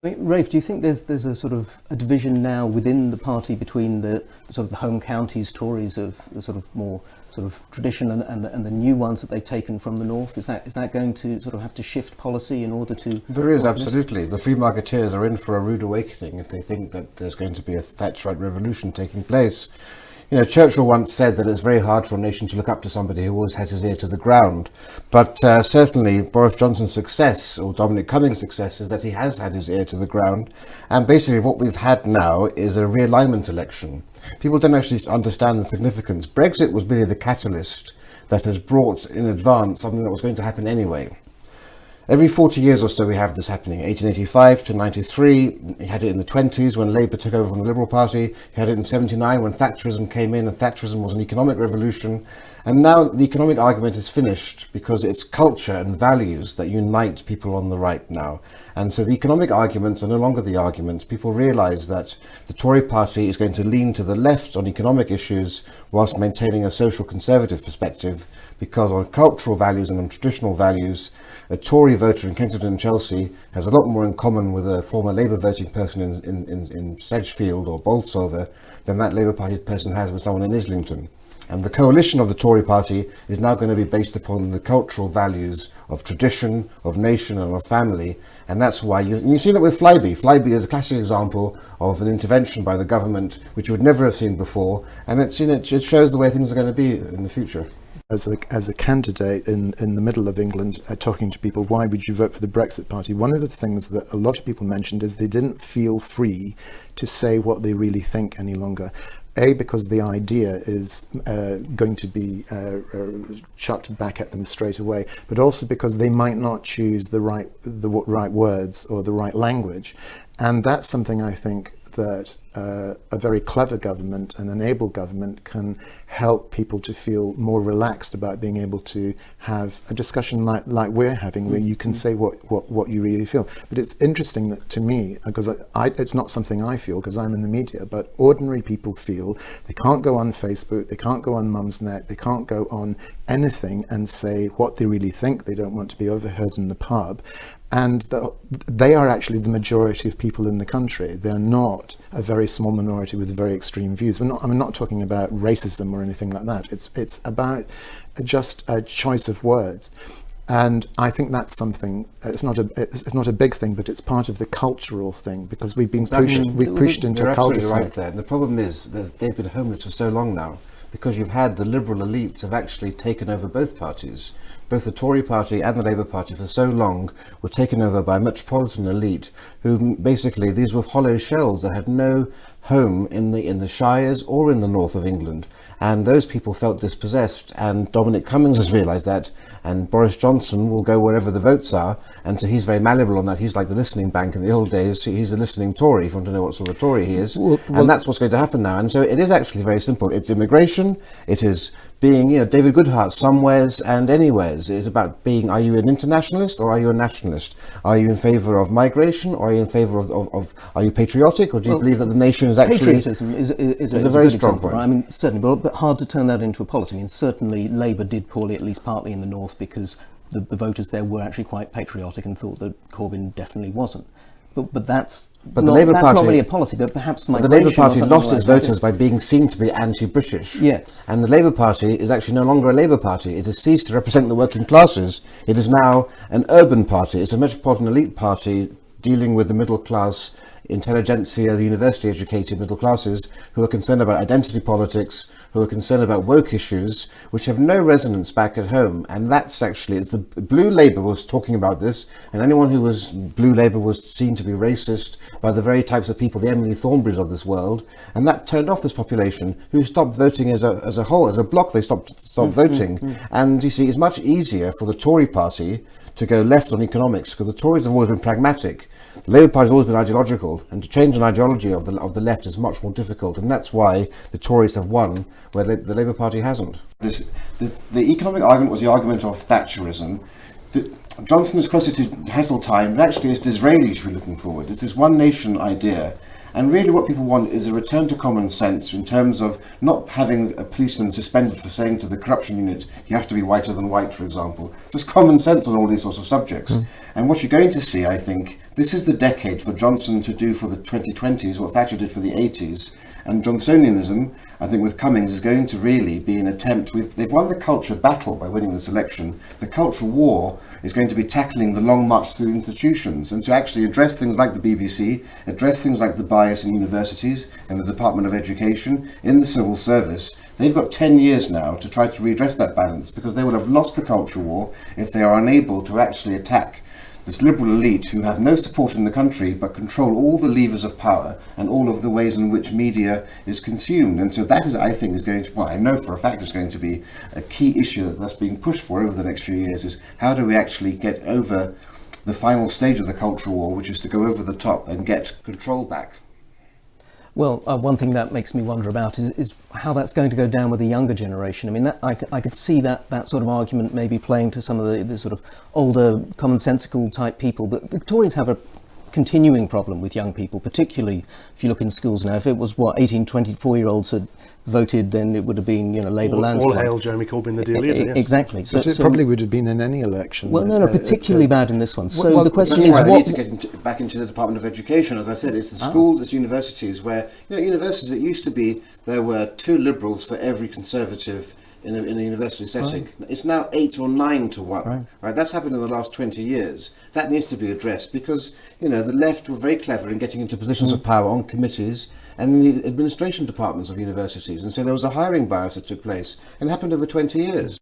I mean, Rafe, do you think there's a sort of a division now within the party between the sort of the home counties Tories of the sort of more sort of tradition and the new ones that they've taken from the north? Is that going to sort of have to shift policy in order to? There is, absolutely. The free marketeers are in for a rude awakening if they think that there's going to be a Thatcherite revolution taking place. You know, Churchill once said that it's very hard for a nation to look up to somebody who always has his ear to the ground. But certainly Boris Johnson's success, or Dominic Cummings' success, is that he has had his ear to the ground. And basically what we've had now is a realignment election. People don't actually understand the significance. Brexit was really the catalyst that has brought in advance something that was going to happen anyway. Every 40 years or so we have this happening. 1885 to 93, you had it in the 20s when Labour took over from the Liberal Party. You had it in 79 when Thatcherism came in, and Thatcherism was an economic revolution. And now the economic argument is finished because it's culture and values that unite people on the right now. And so the economic arguments are no longer the arguments. People realise that the Tory Party is going to lean to the left on economic issues whilst maintaining a social conservative perspective, because on cultural values and on traditional values, a Tory voter in Kensington and Chelsea has a lot more in common with a former Labour voting person in Sedgefield or Bolsover than that Labour Party person has with someone in Islington. And the coalition of the Tory Party is now going to be based upon the cultural values of tradition, of nation and of family. And that's why you've seen it with Flybe. Flybe is a classic example of an intervention by the government which you would never have seen before. And it shows the way things are going to be in the future. As a candidate in the middle of England, talking to people, why would you vote for the Brexit Party? One of the things that a lot of people mentioned is they didn't feel free to say what they really think any longer. A, because the idea is going to be chucked back at them straight away, but also because they might not choose the right words or the right language. And that's something I think that a very clever government and an able government can help people to feel more relaxed about being able to have a discussion like we're having, where you can say what you really feel. But it's interesting that, to me, because it's not something I feel because I'm in the media, but ordinary people feel they can't go on Facebook, they can't go on Mumsnet, they can't go on anything and say what they really think. They don't want to be overheard in the pub. And they are actually the majority of people in the country. They're not a very small minority with very extreme views. I'm not talking about racism or anything like that. It's about just a choice of words. And I think that's something. It's not a big thing, but it's part of the cultural thing, because we've been pushed into a cul-de-sac. You're absolutely right there. And the problem is that they've been homeless for so long now, because you've had the liberal elites have actually taken over both parties. Both the Tory Party and the Labour Party for so long were taken over by a metropolitan elite who basically, these were hollow shells that had no home in the shires or in the north of England. And those people felt dispossessed, and Dominic Cummings has realised that, and Boris Johnson will go wherever the votes are, and so he's very malleable on that. He's like the listening bank in the old days. He's a listening Tory, if you want to know what sort of Tory he is. And that's what's going to happen now. And so it is actually very simple. It's immigration, it is being, David Goodhart, somewheres and anywheres. It's about being, are you an internationalist or are you a nationalist? Are you in favour of migration, or are you in favour of are you patriotic, or do you believe that the nation is actually... Patriotism is a very strong point. I mean, certainly, but hard to turn that into a policy. I mean, certainly Labour did poorly, at least partly in the north, because the voters there were actually quite patriotic and thought that Corbyn definitely wasn't. But that's not really a policy, but perhaps the Labour Party lost its voters by being seen to be anti-British. Yes. And the Labour Party is actually no longer a Labour Party. It has ceased to represent the working classes. It is now an urban party. It's a metropolitan elite party dealing with the middle class, intelligentsia, the university educated middle classes, who are concerned about identity politics, who are concerned about woke issues, which have no resonance back at home. And that's actually, it's the Blue Labour was talking about this, and anyone who was Blue Labour was seen to be racist by the very types of people, the Emily Thornberrys of this world, and that turned off this population, who stopped voting as a whole, as a bloc. They stopped voting. And you see, it's much easier for the Tory Party to go left on economics, because the Tories have always been pragmatic. The Labour Party has always been ideological, and to change an ideology of the left is much more difficult, and that's why the Tories have won where the Labour Party hasn't. The economic argument was the argument of Thatcherism. Johnson is closer to Heseltine, but actually it's Disraeli should be looking forward. It's this one nation idea, And really what people want is a return to common sense in terms of not having a policeman suspended for saying to the corruption unit, you have to be whiter than white, for example. Just common sense on all these sorts of subjects. And what you're going to see, I think, this is the decade for Johnson to do for the 2020s what Thatcher did for the 80s. And Johnsonianism, I think with Cummings, is going to really be an attempt. They've won the culture battle by winning this election. The cultural war is going to be tackling the long march through institutions and to actually address things like the BBC, address things like the bias in universities and the Department of Education, in the civil service. They've got 10 years now to try to redress that balance, because they will have lost the culture war if they are unable to actually attack this liberal elite who have no support in the country but control all the levers of power and all of the ways in which media is consumed. And so that is, I think, is going to, well, I know for a fact is going to be a key issue that's being pushed for over the next few years, is how do we actually get over the final stage of the cultural war, which is to go over the top and get control back. Well, one thing that makes me wonder about is how that's going to go down with the younger generation. I mean, I could see that sort of argument maybe playing to some of the sort of older, commonsensical type people, but the Tories have a continuing problem with young people, particularly if you look in schools now. If it was, 18, 24-year-olds had voted, then it would have been, Labour landslide. All hail Jeremy Corbyn, the dear leader. Yes. Exactly. So it probably would have been in any election. Well, no, particularly bad in this one. So well, the question that's is, why they need to get back into the Department of Education. As I said, it's the schools, it's universities, where, universities, it used to be there were 2 liberals for every conservative in a university setting. Right. It's now 8 or 9 to 1. Right? That's happened in the last 20 years. That needs to be addressed because, the left were very clever in getting into positions of power on committees and in the administration departments of universities. And so there was a hiring bias that took place, and it happened over 20 years.